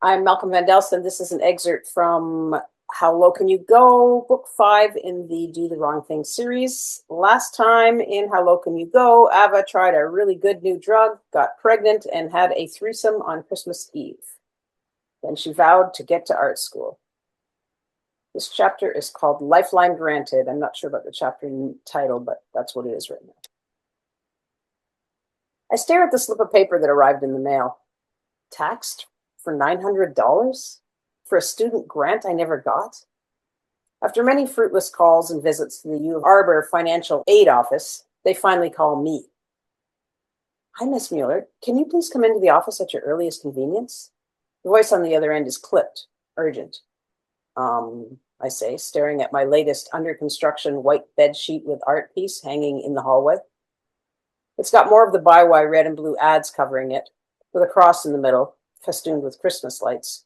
I'm Malcolm Van Delson. This is an excerpt from How Low Can You Go, Book 5 in the Do the Wrong Thing series. Last time in How Low Can You Go, Ava tried a really good new drug, got pregnant, and had a threesome on Christmas Eve. Then she vowed to get to art school. This chapter is called Lifeline Granted. I'm not sure about the chapter title, but that's what it is right now. I stare at the slip of paper that arrived in the mail. Taxed for $900 for a student grant I never got? After many fruitless calls and visits to the U of Arbor Financial Aid Office, they finally call me. Hi, Miss Mueller. Can you please come into the office at your earliest convenience? The voice on the other end is clipped, urgent. I say, staring at my latest under construction white bed sheet with art piece hanging in the hallway. It's got more of the buy-why red and blue ads covering it, with a cross in the middle, festooned with Christmas lights.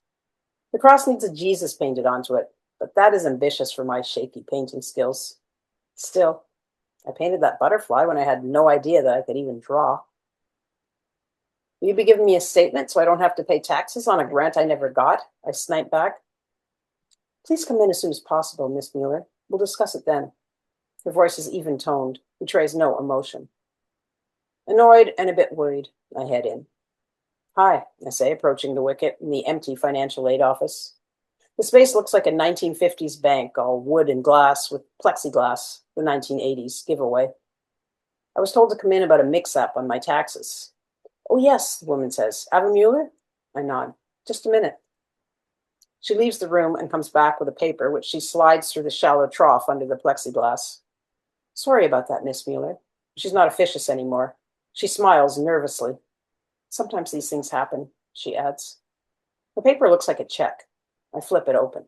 The cross needs a Jesus painted onto it, but that is ambitious for my shaky painting skills. Still, I painted that butterfly when I had no idea that I could even draw. Will you be giving me a statement so I don't have to pay taxes on a grant I never got? I snipe back. Please come in as soon as possible, Miss Mueller. We'll discuss it then. Her voice is even-toned, betrays no emotion. Annoyed and a bit worried, I head in. Hi, I say, approaching the wicket in the empty financial aid office. The space looks like a 1950s bank, all wood and glass with plexiglass, the 1980s giveaway. I was told to come in about a mix-up on my taxes. Oh, yes, the woman says. Ava Mueller? I nod. Just a minute. She leaves the room and comes back with a paper, which she slides through the shallow trough under the plexiglass. Sorry about that, Miss Mueller. She's not officious anymore. She smiles nervously. Sometimes these things happen, she adds. The paper looks like a check. I flip it open.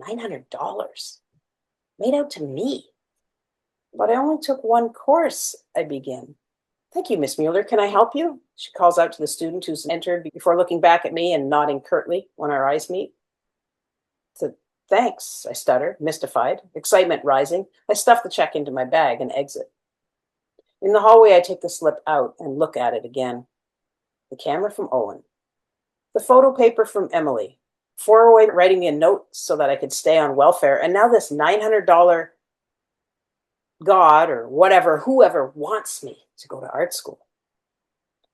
$900. Made out to me. But I only took one course, I begin. Thank you, Miss Mueller. Can I help you? She calls out to the student who's entered before looking back at me and nodding curtly when our eyes meet. Thanks, I stutter, mystified, excitement rising. I stuff the check into my bag and exit. In the hallway, I take the slip out and look at it again. The camera from Owen. The photo paper from Emily. 408 writing me a note so that I could stay on welfare. And now this $900 God or whatever, whoever wants me to go to art school.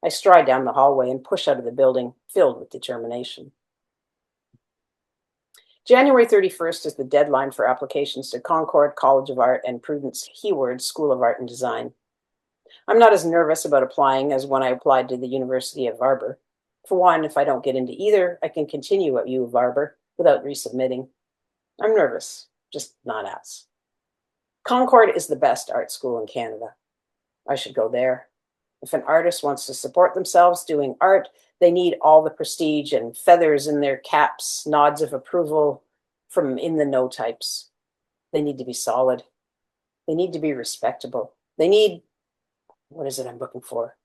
I stride down the hallway and push out of the building, filled with determination. January 31st is the deadline for applications to Concord College of Art and Prudence Heward School of Art and Design. I'm not as nervous about applying as when I applied to the University of Arbor. For one, if I don't get into either, I can continue at U of Arbor without resubmitting. I'm nervous, just not as. Concord is the best art school in Canada. I should go there. If an artist wants to support themselves doing art, they need all the prestige and feathers in their caps, nods of approval from in-the-know types. They need to be solid. They need to be respectable. They need... What is it I'm looking for?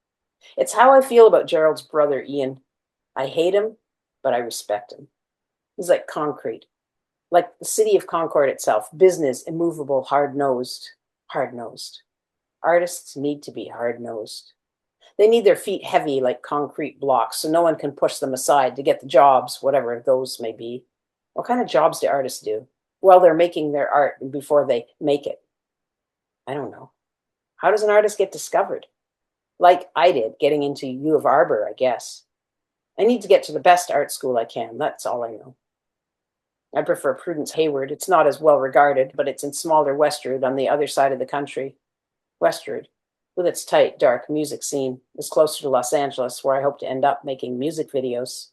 It's how I feel about Gerald's brother, Ian. I hate him, but I respect him. He's like concrete, like the city of Concord itself, business, immovable, hard-nosed. Hard-nosed. Artists need to be hard-nosed. They need their feet heavy like concrete blocks so no one can push them aside to get the jobs, whatever those may be. What kind of jobs do artists do? Well, they're making their art before they make it. I don't know. How does an artist get discovered? Like I did, getting into U of Arbor, I guess. I need to get to the best art school I can. That's all I know. I prefer Prudence Hayward. It's not as well regarded, but it's in smaller Westwood on the other side of the country. Westwood, with its tight, dark music scene, is closer to Los Angeles, where I hope to end up making music videos.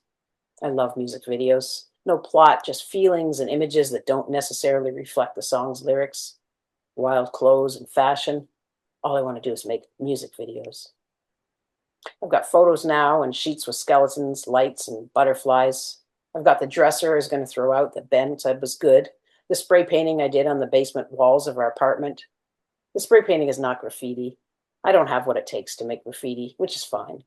I love music videos. No plot, just feelings and images that don't necessarily reflect the song's lyrics. Wild clothes and fashion. All I want to do is make music videos. I've got photos now and sheets with skeletons, lights, and butterflies. I've got the dresser I was going to throw out that Ben said was good. The spray painting I did on the basement walls of our apartment. The spray painting is not graffiti. I don't have what it takes to make graffiti, which is fine.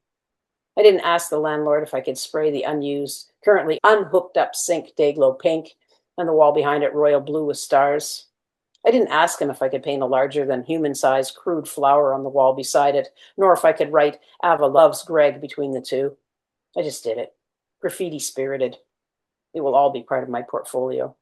I didn't ask the landlord if I could spray the unused, currently unhooked up sink Dayglow pink and the wall behind it royal blue with stars. I didn't ask him if I could paint a larger than human-sized crude flower on the wall beside it, nor if I could write Ava loves Greg between the two. I just did it. graffiti spirited. It will all be part of my portfolio.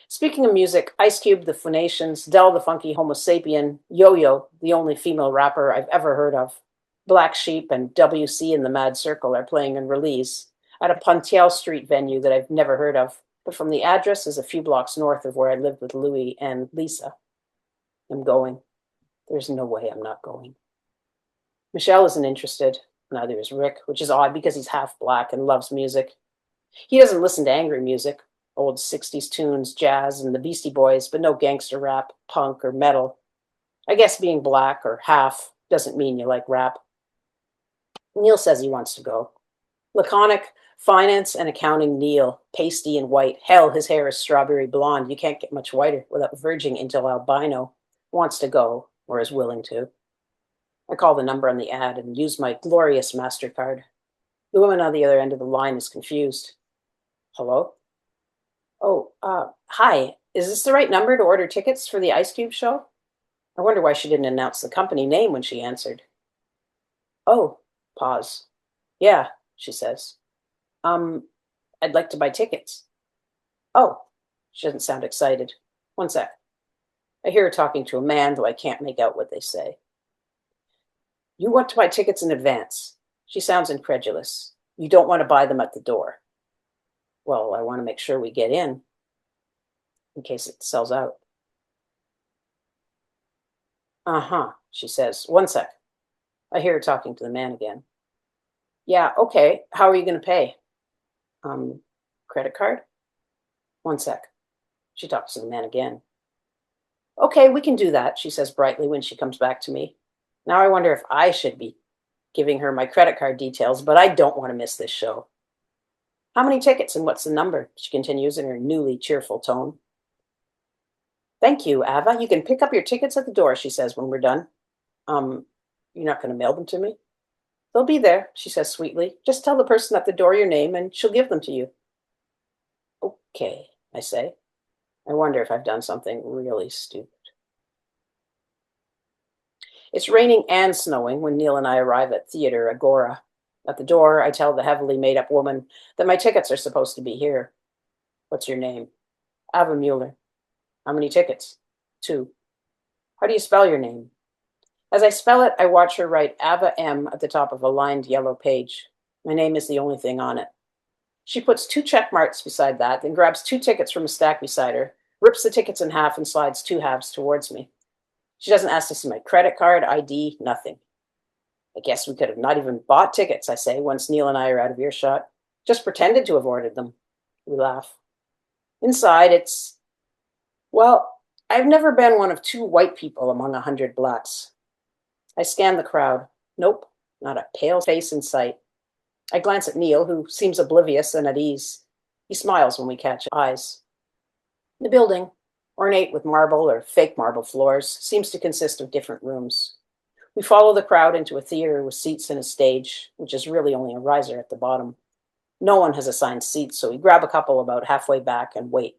Speaking of music, Ice Cube, the Phonations, Del the Funky Homo Sapien, Yo-Yo, the only female rapper I've ever heard of, Black Sheep, and WC and the Mad Circle are playing in Release at a Puntiel Street venue that I've never heard of, but from the address is a few blocks north of where I lived with Louie and Lisa. I'm going. There's no way I'm not going. Michelle isn't interested. Neither is Rick, which is odd because he's half black and loves music. He doesn't listen to angry music, old 60s tunes, jazz, and the Beastie Boys, but no gangster rap, punk, or metal. I guess being black or half doesn't mean you like rap. Neil says he wants to go. Laconic, finance and accounting Neil, pasty and white. Hell, his hair is strawberry blonde. You can't get much whiter without verging into albino. Wants to go, or is willing to. I call the number on the ad and use my glorious MasterCard. The woman on the other end of the line is confused. Hello? Oh, hi. Is this the right number to order tickets for the Ice Cube show? I wonder why she didn't announce the company name when she answered. Oh, pause. Yeah, she says. I'd like to buy tickets. Oh, she doesn't sound excited. One sec. I hear her talking to a man, though I can't make out what they say. You want to buy tickets in advance. She sounds incredulous. You don't want to buy them at the door. Well, I want to make sure we get in case it sells out. Uh-huh, she says. One sec. I hear her talking to the man again. Yeah, okay. How are you going to pay? Credit card? One sec. She talks to the man again. Okay, we can do that, she says brightly when she comes back to me. Now I wonder if I should be giving her my credit card details, but I don't want to miss this show. How many tickets and what's the number? She continues in her newly cheerful tone. Thank you, Ava. You can pick up your tickets at the door, she says when we're done. You're not going to mail them to me? They'll be there, she says sweetly. Just tell the person at the door your name and she'll give them to you. Okay, I say. I wonder if I've done something really stupid. It's raining and snowing when Neil and I arrive at Theater Agora. At the door, I tell the heavily made-up woman that my tickets are supposed to be here. What's your name? Ava Mueller. How many tickets? 2. How do you spell your name? As I spell it, I watch her write Ava M at the top of a lined yellow page. My name is the only thing on it. She puts 2 check marks beside that, then grabs 2 tickets from a stack beside her, rips the tickets in half and slides 2 halves towards me. She doesn't ask to see my credit card, ID, nothing. I guess we could have not even bought tickets, I say, once Neil and I are out of earshot. Just pretended to have ordered them. We laugh. Inside, well, I've never been one of 2 white people among 100 blacks. I scan the crowd. Nope, not a pale face in sight. I glance at Neil, who seems oblivious and at ease. He smiles when we catch eyes. The building, ornate with marble or fake marble floors, seems to consist of different rooms. We follow the crowd into a theater with seats and a stage, which is really only a riser at the bottom. No one has assigned seats, so we grab a couple about halfway back and wait.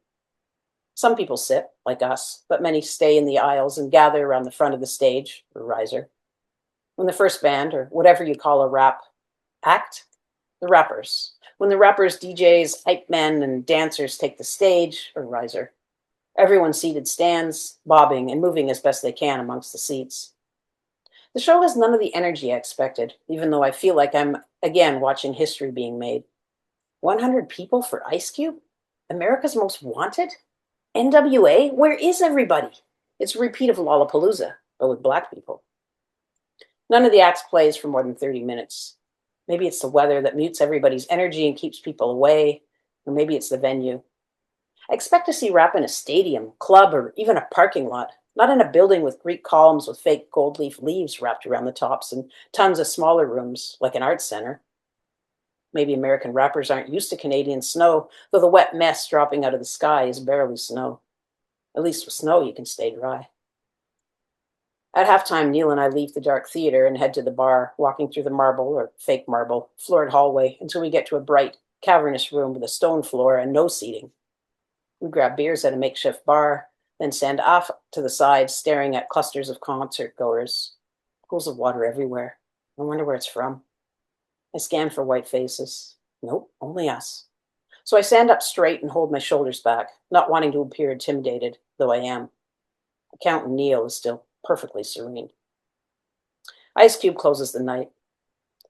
Some people sit, like us, but many stay in the aisles and gather around the front of the stage, or riser. When the first band, or whatever you call a rap act, the rappers. When the rappers, DJs, hype men, and dancers take the stage, or riser. Everyone seated stands, bobbing and moving as best they can amongst the seats. The show has none of the energy I expected, even though I feel like I'm, again, watching history being made. 100 people for Ice Cube? America's Most Wanted? NWA? Where is everybody? It's a repeat of Lollapalooza, but with black people. None of the acts plays for more than 30 minutes. Maybe it's the weather that mutes everybody's energy and keeps people away, or maybe it's the venue. I expect to see rap in a stadium, club, or even a parking lot, not in a building with Greek columns with fake gold leaf leaves wrapped around the tops and tons of smaller rooms, like an arts center. Maybe American rappers aren't used to Canadian snow, though the wet mess dropping out of the sky is barely snow. At least with snow, you can stay dry. At halftime, Neil and I leave the dark theater and head to the bar, walking through the marble, or fake marble, floored hallway until we get to a bright, cavernous room with a stone floor and no seating. We grab beers at a makeshift bar, then stand off to the side, staring at clusters of concert goers. Pools of water everywhere. I wonder where it's from. I scan for white faces. Nope, only us. So I stand up straight and hold my shoulders back, not wanting to appear intimidated, though I am. Accountant Neil is still perfectly serene. Ice Cube closes the night.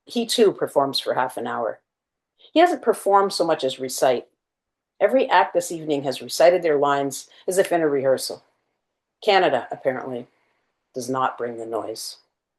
He too performs for half an hour. He doesn't perform so much as recite. Every act this evening has recited their lines as if in a rehearsal. Canada, apparently, does not bring the noise.